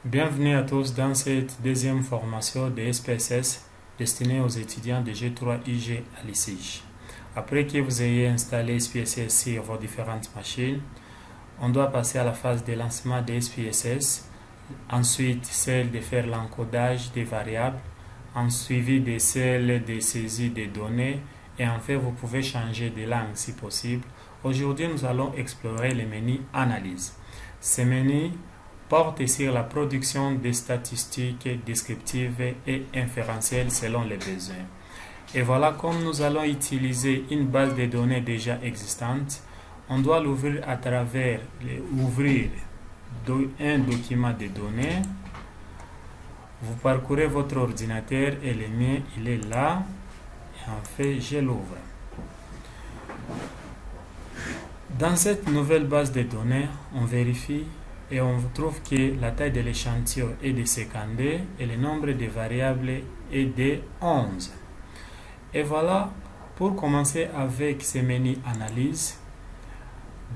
Bienvenue à tous dans cette deuxième formation de SPSS destinée aux étudiants de G3IG à l'ICIJ. Après que vous ayez installé SPSS sur vos différentes machines, on doit passer à la phase de lancement de SPSS, ensuite celle de faire l'encodage des variables, en suivi de celle de saisie des données et enfin vous pouvez changer de langue si possible. Aujourd'hui, nous allons explorer le menu Analyse. Ce menu porte sur la production des statistiques descriptives et inférentielles selon les besoins. Et voilà, comme nous allons utiliser une base de données déjà existante, on doit l'ouvrir à travers un document de données. Vous parcourez votre ordinateur et le mien, il est là. Et en fait, je l'ouvre. Dans cette nouvelle base de données, on vérifie et on trouve que la taille de l'échantillon est de 52 et le nombre de variables est de 11. Et voilà, pour commencer avec ce menu analyse,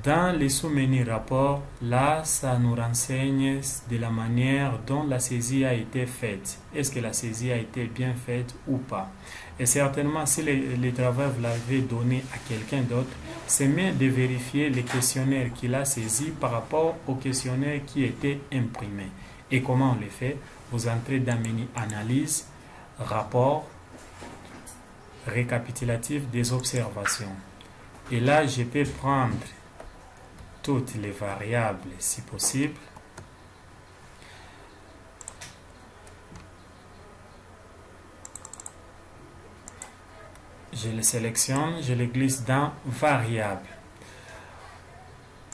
dans les sous-menus rapport, là, ça nous renseigne de la manière dont la saisie a été faite. Est-ce que la saisie a été bien faite ou pas? Et certainement, si le travail vous l'avez donné à quelqu'un d'autre, c'est mieux de vérifier les questionnaires qu'il a saisis par rapport aux questionnaires qui étaient imprimés. Et comment on le fait? Vous entrez dans le menu analyse, rapport, récapitulatif des observations. Et là, je peux prendre toutes les variables si possible. Je les sélectionne, je les glisse dans variables.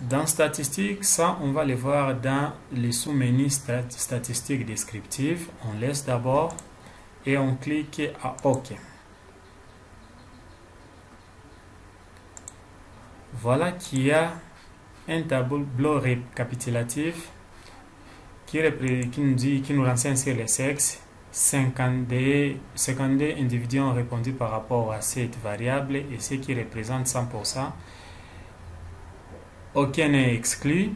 Dans statistiques, ça on va les voir dans les sous-menus statistiques descriptives. On laisse d'abord et on clique à OK. Voilà qu'il y a un tableau récapitulatif qui nous renseigne sur les sexes. 52 individus ont répondu par rapport à cette variable et ce qui représente 100%. Aucun n'est exclu.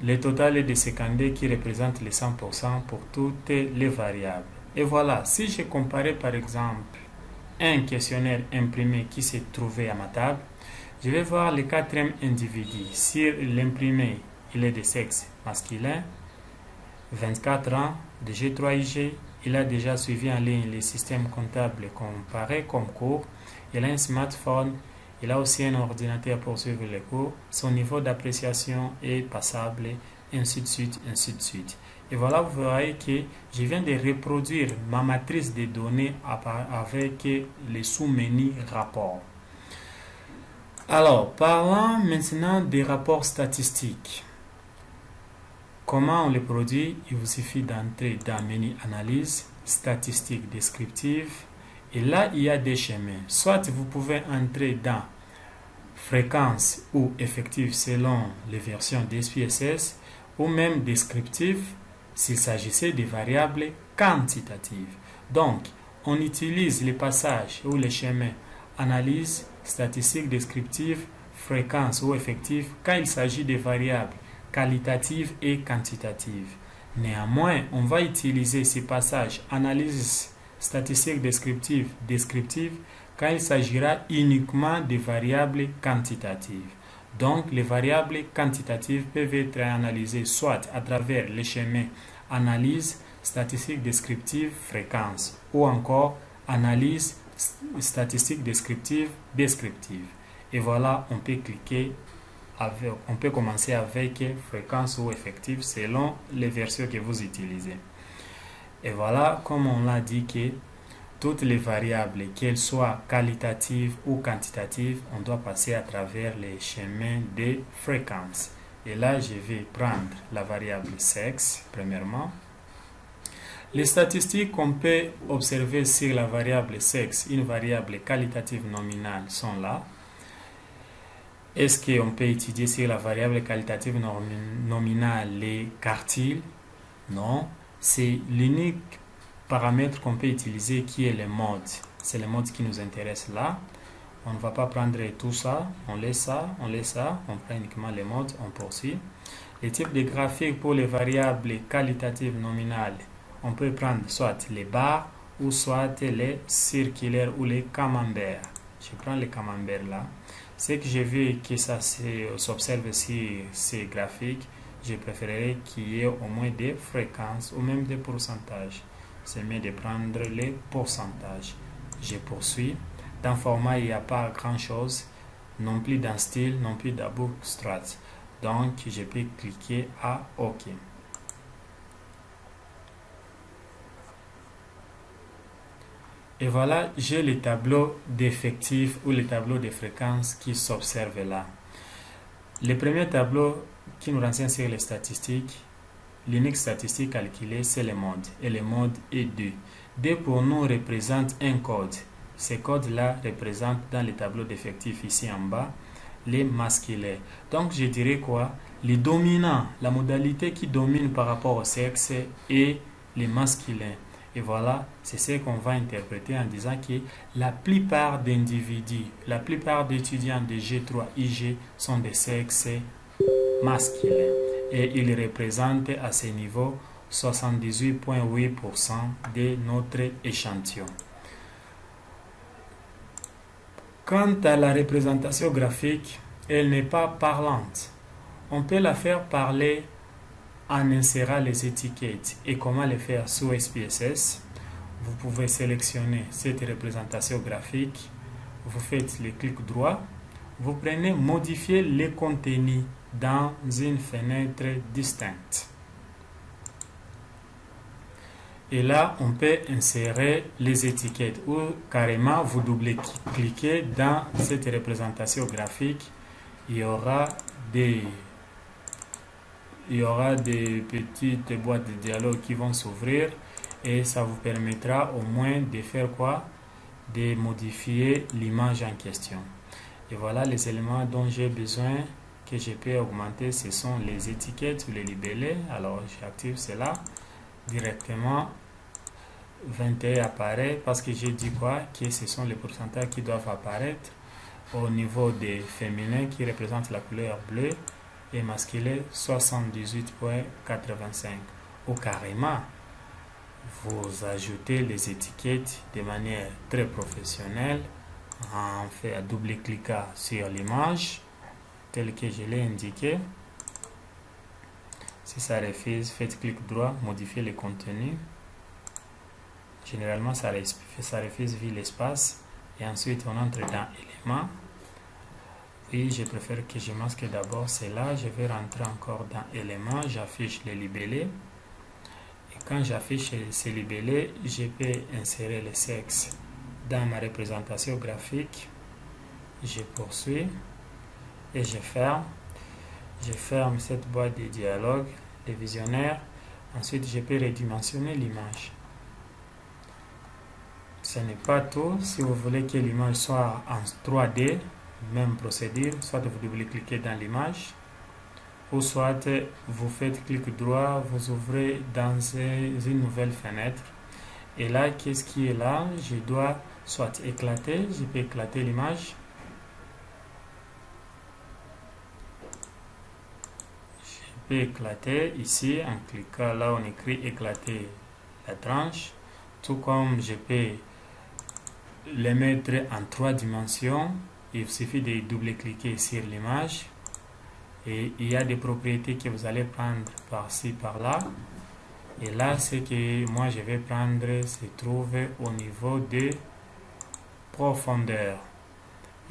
Le total est de 52 qui représente les 100% pour toutes les variables. Et voilà, si je comparais par exemple un questionnaire imprimé qui s'est trouvé à ma table, je vais voir le quatrième individu. Sur l'imprimé, il est de sexe masculin, 24 ans, de G3IG. Il a déjà suivi en ligne les systèmes comptables comparés comme cours. Il a un smartphone. Il a aussi un ordinateur pour suivre les cours. Son niveau d'appréciation est passable, ainsi de suite, ainsi de suite. Et voilà, vous voyez que je viens de reproduire ma matrice de données avec les sous-menus rapports. Alors, parlons maintenant des rapports statistiques. Comment on les produit? Il vous suffit d'entrer dans le menu analyse, statistiques descriptives. Et là, il y a des chemins. Soit vous pouvez entrer dans fréquence ou effectif selon les versions d'SPSS, ou même descriptif s'il s'agissait des variables quantitatives. Donc, on utilise les passages ou les chemins analyse, statistiques descriptives, fréquence ou effectif quand il s'agit des variables qualitatives et quantitatives. Néanmoins, on va utiliser ces passages analyse, statistiques descriptives, quand il s'agira uniquement des variables quantitatives. Donc, les variables quantitatives peuvent être analysées soit à travers les schémas analyse, statistiques descriptives, fréquence, ou encore analyse, statistiques descriptives. Et voilà, on peut on peut commencer avec fréquence ou effectif selon les versions que vous utilisez. Et voilà, comme on l'a dit, que toutes les variables, qu'elles soient qualitatives ou quantitatives, on doit passer à travers les chemins de fréquence. Et là, je vais prendre la variable sexe, premièrement. Les statistiques qu'on peut observer sur la variable sexe, une variable qualitative nominale, sont là. Est-ce qu'on peut étudier sur la variable qualitative nominale les quartiles? Non. C'est l'unique paramètre qu'on peut utiliser qui est le mode. C'est le mode qui nous intéresse là. On ne va pas prendre tout ça. On laisse ça, on prend uniquement les modes, on poursuit. Les types de graphiques pour les variables qualitatives nominales, on peut prendre soit les barres ou soit les circulaires ou les camemberts. Je prends les camemberts là. C'est que j'ai vu que ça s'observe sur ces graphiques. Je préférerais qu'il y ait au moins des fréquences ou même des pourcentages. C'est mieux de prendre les pourcentages. Je poursuis. Dans format, il n'y a pas grand chose. Non plus dans style, non plus dans Bookstrat. Donc, je peux cliquer à OK. Et voilà, j'ai le tableau d'effectifs ou le tableau de fréquences qui s'observe là. Le premier tableau qui nous renseigne sur les statistiques, l'unique statistique calculée, c'est le mode. Et le mode est 2. 2 pour nous représente un code. Ces codes-là représentent dans le tableau d'effectifs ici en bas, les masculins. Donc je dirais quoi? Les dominants, la modalité qui domine par rapport au sexe est les masculins. Et voilà, c'est ce qu'on va interpréter en disant que la plupart d'individus, la plupart d'étudiants de G3 IG sont de sexe masculin. Et ils représentent à ce niveau 78,8% de notre échantillon. Quant à la représentation graphique, elle n'est pas parlante. On peut la faire parler en insérant les étiquettes. Et comment le faire sous SPSS? Vous pouvez sélectionner cette représentation graphique. Vous faites le clic droit. Vous prenez modifier les contenus dans une fenêtre distincte. Et là, on peut insérer les étiquettes ou carrément vous double-cliquez dans cette représentation graphique. Il y aura des petites boîtes de dialogue qui vont s'ouvrir et ça vous permettra au moins de faire quoi? De modifier l'image en question. Et voilà les éléments dont j'ai besoin que je peux augmenter. Ce sont les étiquettes ou les libellés. Alors j'active cela directement. 21 apparaît parce que j'ai dit quoi? Que ce sont les pourcentages qui doivent apparaître au niveau des féminins qui représentent la couleur bleue et masculin 78,85. Ou carrément, vous ajoutez les étiquettes de manière très professionnelle en fait double-cliquant sur l'image telle que je l'ai indiqué. Si ça refuse, faites clic droit, modifier le contenu. Généralement, ça refuse vu l'espace. Et ensuite, on entre dans éléments. Et je préfère que je masque d'abord cela. Je vais rentrer encore dans éléments. J'affiche les libellés. Et quand j'affiche ces libellés, je peux insérer le sexe dans ma représentation graphique. Je poursuis. Et je ferme. Je ferme cette boîte de dialogue, de visionnaire. Ensuite, je peux redimensionner l'image. Ce n'est pas tout. Si vous voulez que l'image soit en 3D, même procédure, soit vous double-cliquez dans l'image, ou soit vous faites clic droit, vous ouvrez dans une nouvelle fenêtre. Et là, qu'est-ce qui est là? Je dois soit éclater, je peux éclater l'image. Je peux éclater ici en cliquant là, on écrit éclater la tranche. Tout comme je peux les mettre en 3 dimensions, il suffit de double-cliquer sur l'image et il y a des propriétés que vous allez prendre par-ci, par-là. Et là, ce que moi je vais prendre se trouve au niveau de profondeur.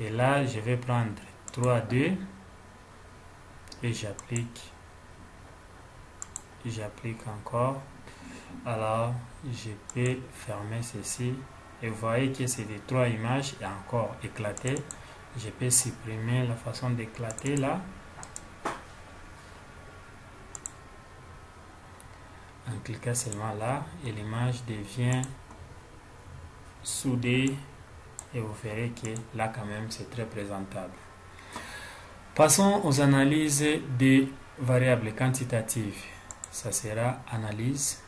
Et là, je vais prendre 3D et j'applique encore. Alors, je peux fermer ceci. Et vous voyez que c'est des 3 images et encore éclatées. Je peux supprimer la façon d'éclater là. En cliquant seulement là, et l'image devient soudée. Et vous verrez que là quand même c'est très présentable. Passons aux analyses des variables quantitatives. Ça sera analyse,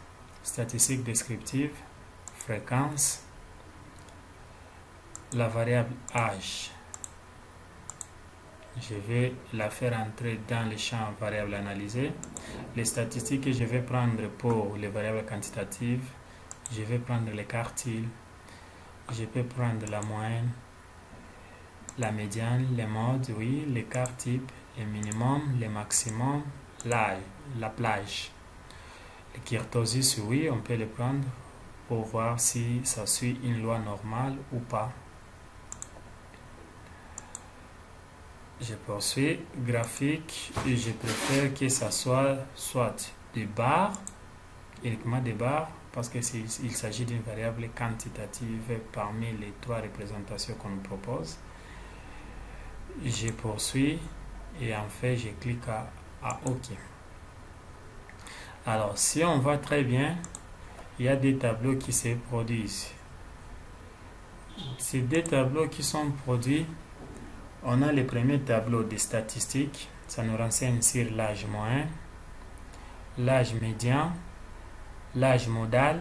statistique descriptive, fréquence, la variable âge. je vais la faire entrer dans le champ variable analysée. Les statistiques que je vais prendre pour les variables quantitatives, je vais prendre les quartiles, je peux prendre la moyenne, la médiane, les modes, oui, les quarts types, les minimums, les maximums, la plage. Le kurtosis, oui, on peut le prendre pour voir si ça suit une loi normale ou pas. Je poursuis, graphique, et je préfère que ça soit des barres, uniquement des barres, parce qu'il s'agit d'une variable quantitative parmi les trois représentations qu'on nous propose. Je poursuis et en fait je clique à OK. Alors si on voit très bien, il y a des tableaux qui se produisent. Ces deux tableaux qui sont produits, on a le premier tableau des statistiques, ça nous renseigne sur l'âge moyen, l'âge médian, l'âge modal,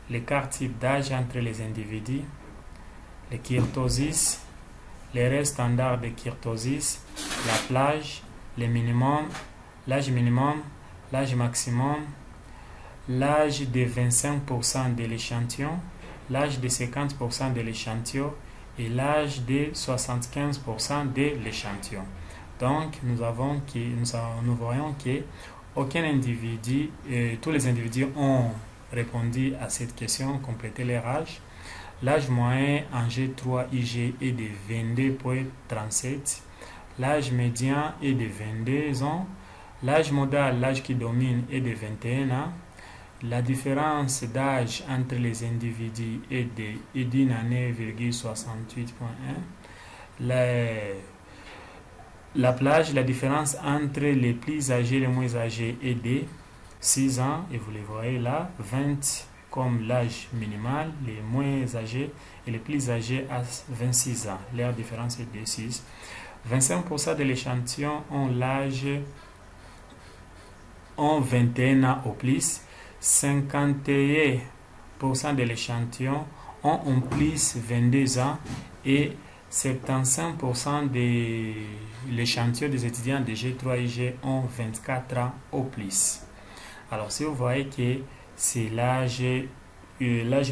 l'écart type d'âge entre les individus, le kurtosis, les règles standards de kurtosis, la plage, les minimums, l'âge minimum, l'âge maximum, l'âge de 25% de l'échantillon, l'âge de 50% de l'échantillon et l'âge de 75% de l'échantillon. Donc, nous voyons que aucun individu, tous les individus ont répondu à cette question, complété leur âge. L'âge moyen en G3 IG est de 22,37. L'âge médian est de 22 ans. L'âge modal, l'âge qui domine, est de 21 ans. La différence d'âge entre les individus est d'une année, 68,1. La plage, la différence entre les plus âgés et les moins âgés est de 6 ans. Et vous les voyez là, 20 comme l'âge minimal, les moins âgés et les plus âgés à 26 ans. Leur différence est de 6. 25% de l'échantillon ont l'âge ont 21 ans au plus. 51% de l'échantillon ont en plus 22 ans et 75% de l'échantillon des étudiants de G3 et G ont 24 ans au plus. Alors si vous voyez que c'est l'âge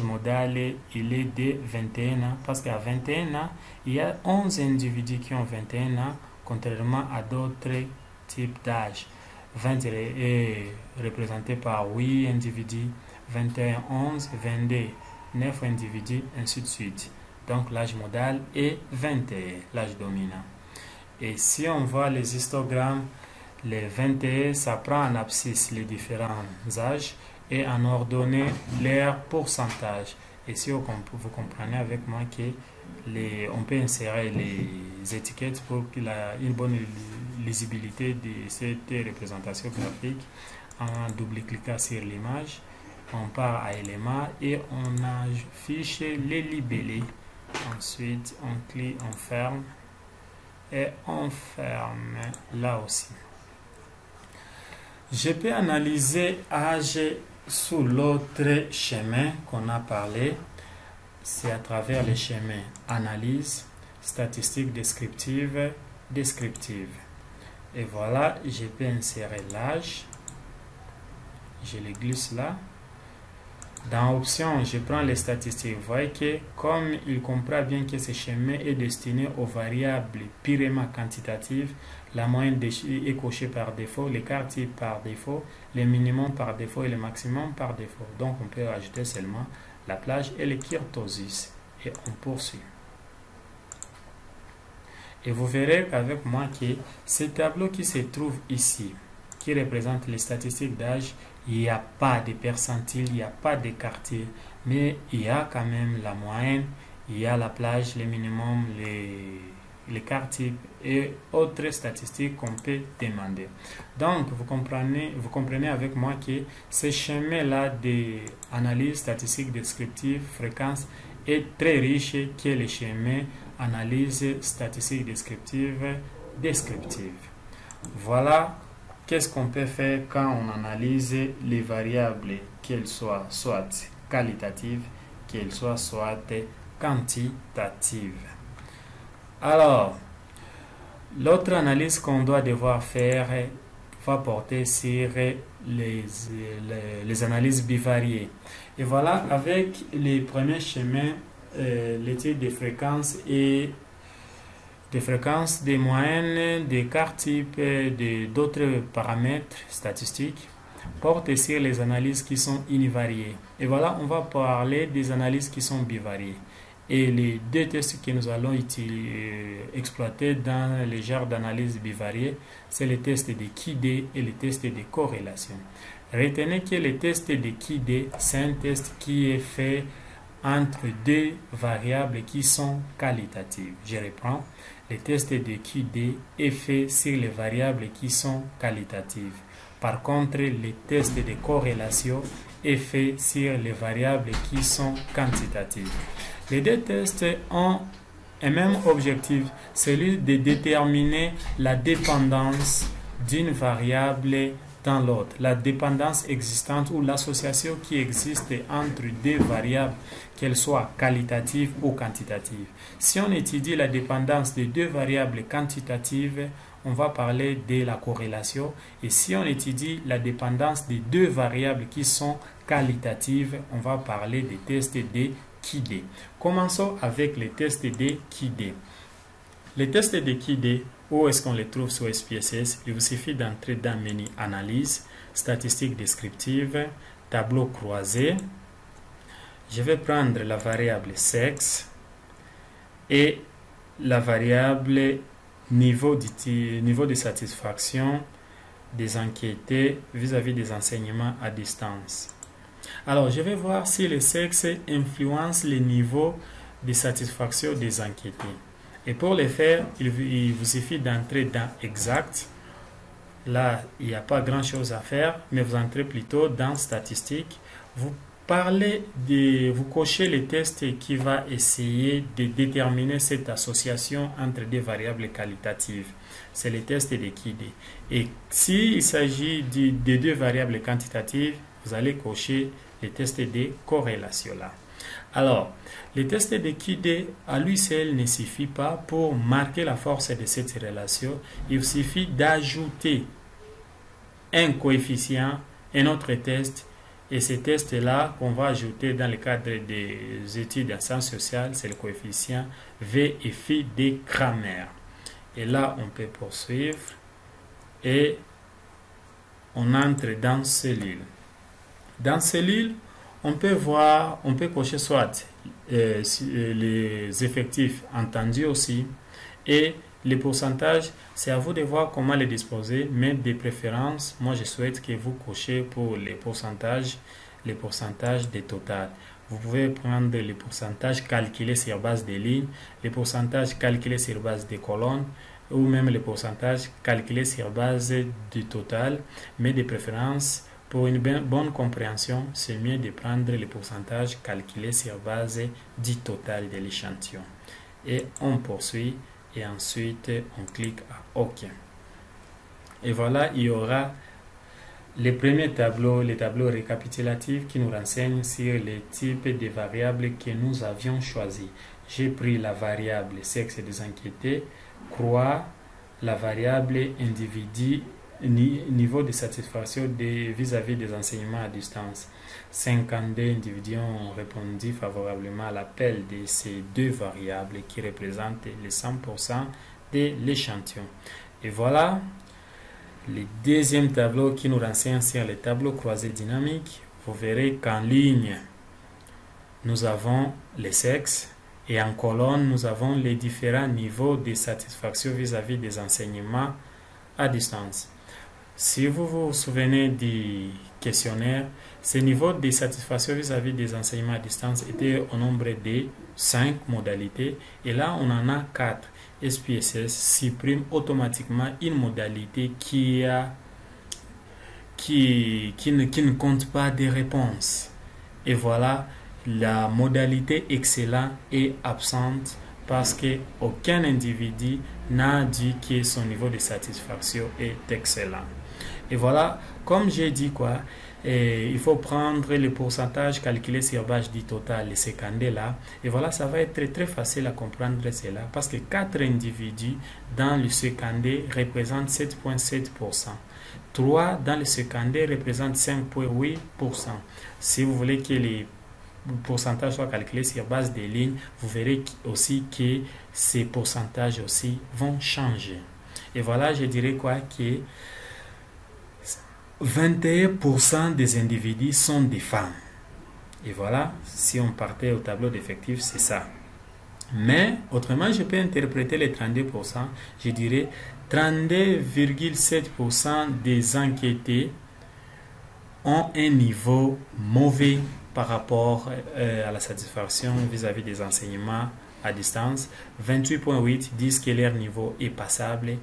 modal, il est de 21 ans parce qu'à 21 ans, il y a 11 individus qui ont 21 ans contrairement à d'autres types d'âge. 20 est représenté par 8 individus, 21, 11, 22, 9 individus, ainsi de suite. Donc l'âge modal est 21, l'âge dominant. Et si on voit les histogrammes, les 21, ça prend en abscisse les différents âges et en ordonnée leur pourcentage. Et si vous comprenez avec moi que on peut insérer les étiquettes pour qu'il ait une bonne lisibilité de cette représentation graphique en double-cliquant sur l'image, on part à éléments et on affiche les libellés. Ensuite, on clique, on ferme et on ferme là aussi. Je peux analyser âge sous l'autre chemin qu'on a parlé. C'est à travers les chemins analyse, statistique descriptive, descriptive. Et voilà, je peux insérer l'âge. Je le glisse là. Dans option, je prends les statistiques. Vous voyez que comme il comprend bien que ce chemin est destiné aux variables purement quantitatives, la moyenne est cochée par défaut, l'écart type par défaut, les minimums par défaut et le maximum par défaut. Donc on peut ajouter seulement la plage et le kurtosis. Et on poursuit. Et vous verrez avec moi que ce tableau qui se trouve ici, qui représente les statistiques d'âge, il n'y a pas de percentile, il n'y a pas de quartier, mais il y a quand même la moyenne, il y a la plage, les minimums, les quartiers et autres statistiques qu'on peut demander. Donc, vous comprenez avec moi que ce chemin-là d'analyse statistique descriptive, fréquence, est très riche que le chemin analyse statistique descriptive, descriptive. Voilà qu'est-ce qu'on peut faire quand on analyse les variables, qu'elles soient soit qualitatives, qu'elles soient soit quantitatives. Alors, L'autre analyse qu'on doit devoir faire va porter sur les analyses bivariées. Et voilà, avec les premiers chemins, l'étude des fréquences et des fréquences, des moyennes, des quarts types, d'autres paramètres statistiques, porte sur les analyses qui sont univariées. Et voilà, on va parler des analyses qui sont bivariées. Et les deux tests que nous allons exploiter dans les genres d'analyse bivariée, c'est le test de Kidé et le test de corrélation. Retenez que le test de Kidé, c'est un test qui est fait entre deux variables qui sont qualitatives. Je reprends. Le test de Kidé est fait sur les variables qui sont qualitatives. Par contre, le test de corrélation est fait sur les variables qui sont quantitatives. Les deux tests ont un même objectif, celui de déterminer la dépendance d'une variable dans l'autre, la dépendance existante ou l'association qui existe entre deux variables, qu'elles soient qualitatives ou quantitatives. Si on étudie la dépendance de deux variables quantitatives, on va parler de la corrélation. Et si on étudie la dépendance de deux variables qui sont qualitatives, on va parler des tests de Kidé. Commençons avec les tests de Kidé. Les tests de Kidé, où est-ce qu'on les trouve sur SPSS? Il vous suffit d'entrer dans le menu Analyse, Statistiques descriptives, Tableau croisé. Je vais prendre la variable sexe et la variable niveau de satisfaction des enquêtés vis-à-vis des enseignements à distance. Alors, je vais voir si le sexe influence le niveau de satisfaction des enquêtés. Et pour le faire, il vous suffit d'entrer dans Exact. Là, il n'y a pas grand-chose à faire, mais vous entrez plutôt dans Statistiques. Vous cochez le test qui va essayer de déterminer cette association entre des variables qualitatives. C'est le test de Kidé. Et s'il s'agit de deux variables quantitatives, vous allez cocher le test de corrélation là. Alors, le test de Kidé à lui seul ne suffit pas pour marquer la force de cette relation. Il suffit d'ajouter un coefficient, un autre test. Et ce test-là qu'on va ajouter dans le cadre des études en sciences sociales, c'est le coefficient VFI de Kramer. Et là, on peut poursuivre et on entre dans cellule. Dans cellule, on peut cocher soit les effectifs entendus aussi et les pourcentages. C'est à vous de voir comment les disposer, mais de préférence, moi je souhaite que vous cochez pour les pourcentages des totales. Vous pouvez prendre les pourcentages calculés sur base des lignes, les pourcentages calculés sur base des colonnes, ou même les pourcentages calculés sur base du total, mais de préférence, pour une bonne compréhension, c'est mieux de prendre les pourcentages calculés sur base du total de l'échantillon. Et on poursuit et ensuite on clique à OK. Et voilà, il y aura les premiers tableaux, les tableaux récapitulatifs qui nous renseignent sur les types de variables que nous avions choisis. J'ai pris la variable sexe des enquêtés, croix, la variable individu, niveau de satisfaction vis-à-vis des enseignements à distance. 52 individus ont répondu favorablement à l'appel de ces deux variables qui représentent les 100% de l'échantillon. Et voilà le deuxième tableau qui nous renseigne sur les tableaux croisés dynamiques. Vous verrez qu'en ligne, nous avons les sexes et en colonne, nous avons les différents niveaux de satisfaction vis-à-vis des enseignements à distance. Si vous vous souvenez du questionnaire, ce niveau de satisfaction vis-à-vis des enseignements à distance était au nombre de 5 modalités et là on en a 4. SPSS supprime automatiquement une modalité qui ne compte pas de réponses. Et voilà, la modalité excellent est absente parce qu'aucun individu n'a dit que son niveau de satisfaction est excellent. Et voilà, comme j'ai dit Et il faut prendre le pourcentage calculé sur base du total, le sécandé là. Et voilà, ça va être très facile à comprendre cela parce que 4 individus dans le sécandé représentent 7,7%. 3 dans le sécandé représentent 5,8%. Si vous voulez que les pourcentages soient calculés sur base des lignes, vous verrez aussi que ces pourcentages aussi vont changer. Et voilà, je dirais quoi que 21% des individus sont des femmes. Et voilà, si on partait au tableau d'effectifs, c'est ça. Mais, autrement, je peux interpréter les 32%. Je dirais 32,7% des enquêtés ont un niveau mauvais par rapport à la satisfaction vis-à-vis des enseignements à distance. 28,8 disent que leur niveau est passable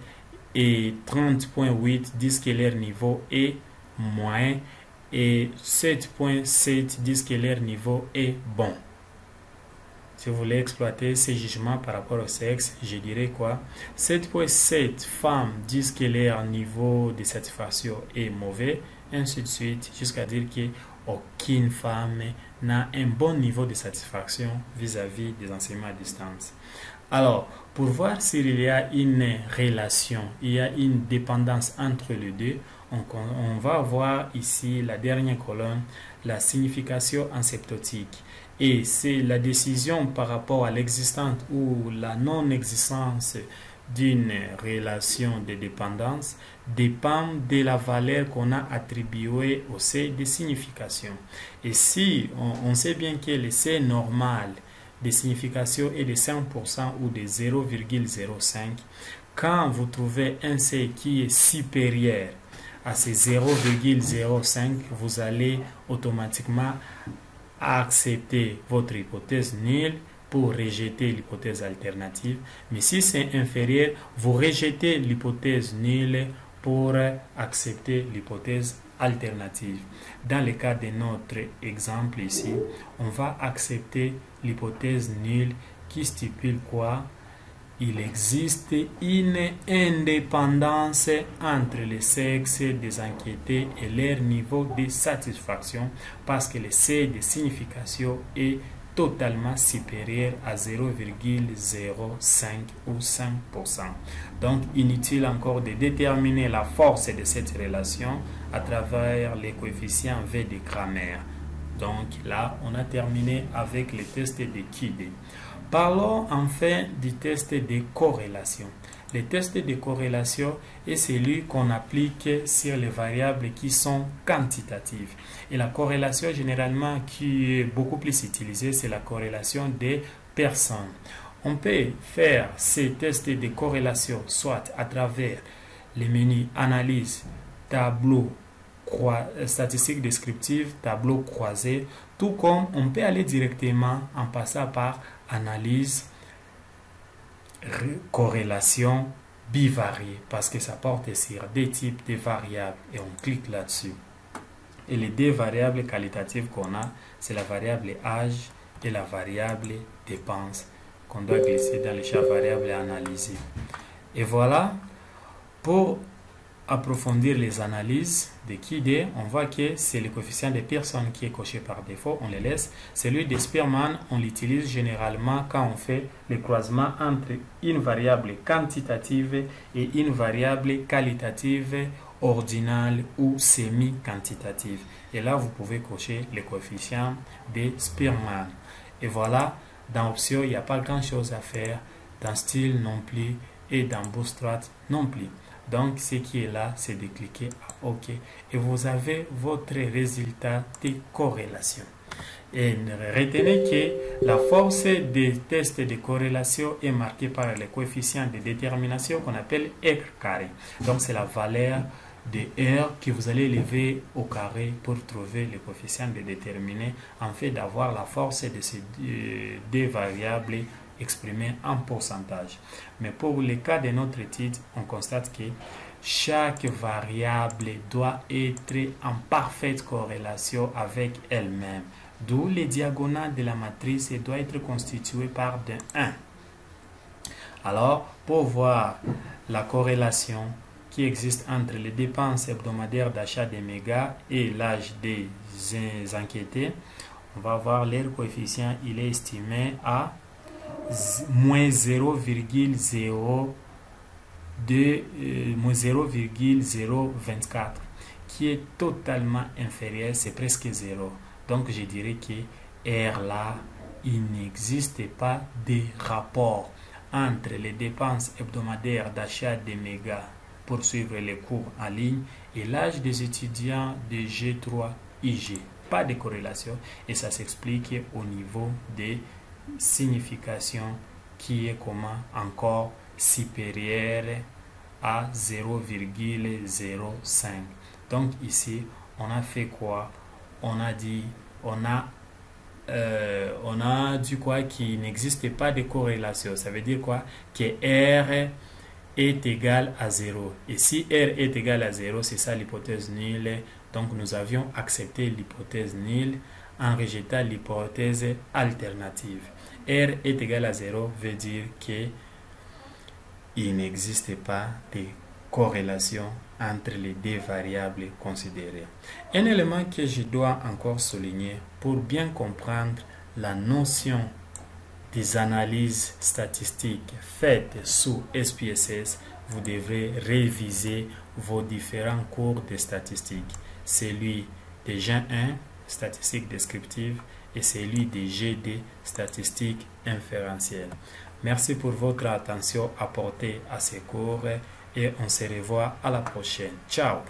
et 30,8 disent que leur niveau est moyen et 7,7 disent que leur niveau est bon. Si vous voulez exploiter ces jugements par rapport au sexe, je dirais quoi? 7,7 femmes disent que leur niveau de satisfaction est mauvais, ainsi de suite, jusqu'à dire qu'aucune femme n'a un bon niveau de satisfaction vis-à-vis des enseignements à distance. Alors, pour voir s'il y a une relation, il y a une dépendance entre les deux, on va voir ici la dernière colonne, la signification asymptotique. Et c'est la décision par rapport à l'existence ou la non-existence d'une relation de dépendance dépend de la valeur qu'on a attribuée au C de signification. Et si on sait bien que le C normal de signification est de 5% ou de 0,05, quand vous trouvez un C qui est supérieur à ces 0,05, vous allez automatiquement accepter votre hypothèse nulle pour rejeter l'hypothèse alternative. Mais si c'est inférieur, vous rejetez l'hypothèse nulle pour accepter l'hypothèse alternative. Dans le cas de notre exemple ici, on va accepter l'hypothèse nulle qui stipule quoi? Il existe une indépendance entre les sexes des enquêtés et leur niveau de satisfaction parce que le C de signification est totalement supérieur à 0,05 ou 5%. Donc, inutile encore de déterminer la force de cette relation à travers les coefficients V de Cramer. Donc là, on a terminé avec le test de Kidde. Parlons enfin du test de corrélation. Le test de corrélation est celui qu'on applique sur les variables qui sont quantitatives. Et la corrélation généralement qui est beaucoup plus utilisée, c'est la corrélation des personnes. On peut faire ces tests de corrélation soit à travers les menus analyse, tableau, statistiques descriptives, tableau croisé, tout comme on peut aller directement en passant par analyse, corrélation bivariée parce que ça porte sur des types de variables et on clique là-dessus. Et les deux variables qualitatives qu'on a, c'est la variable âge et la variable dépense qu'on doit glisser dans le champ variable et analyser. Et voilà, pour approfondir les analyses de Kidde, on voit que c'est le coefficient de Pearson qui est coché par défaut, on le laisse. Celui de Spearman, on l'utilise généralement quand on fait le croisement entre une variable quantitative et une variable qualitative ordinale ou semi-quantitative. Et là, vous pouvez cocher le coefficient de Spearman. Et voilà, dans Option, il n'y a pas grand-chose à faire, dans Style non plus et dans Bootstrap non plus. Donc, ce qui est là, c'est de cliquer à OK. Et vous avez votre résultat de corrélation. Et retenez que la force des tests de corrélation est marquée par le coefficient de détermination qu'on appelle R carré. Donc, c'est la valeur de R que vous allez élever au carré pour trouver le coefficient de déterminé, en fait d'avoir la force de ces deux variables exprimé en pourcentage. Mais pour le cas de notre étude, on constate que chaque variable doit être en parfaite corrélation avec elle-même. D'où les diagonales de la matrice doivent être constituées par de 1. Alors, pour voir la corrélation qui existe entre les dépenses hebdomadaires d'achat des mégas et l'âge des enquêtés, on va voir leur coefficient, il est estimé à moins 0,024, qui est totalement inférieur, c'est presque 0. Donc je dirais que R là, il n'existe pas de rapport entre les dépenses hebdomadaires d'achat des mégas pour suivre les cours en ligne et l'âge des étudiants de G3IG. Pas de corrélation et ça s'explique au niveau des significations qui est comment encore supérieur à 0,05. Donc ici, on a fait quoi? On a dit quoi qu'il n'existe pas de corrélation. Ça veut dire quoi? Que R est égal à 0. Et si R est égal à 0, c'est ça l'hypothèse nulle. Donc nous avions accepté l'hypothèse nulle en rejetant l'hypothèse alternative. R est égal à 0 veut dire qu'il n'existe pas de corrélation entre les deux variables considérées. Un élément que je dois encore souligner pour bien comprendre la notion des analyses statistiques faites sous SPSS, vous devrez réviser vos différents cours de statistiques. Celui de Gen 1, statistique descriptive, et celui de GD, statistique inférentielle. Merci pour votre attention apportée à ces cours et on se revoit à la prochaine. Ciao!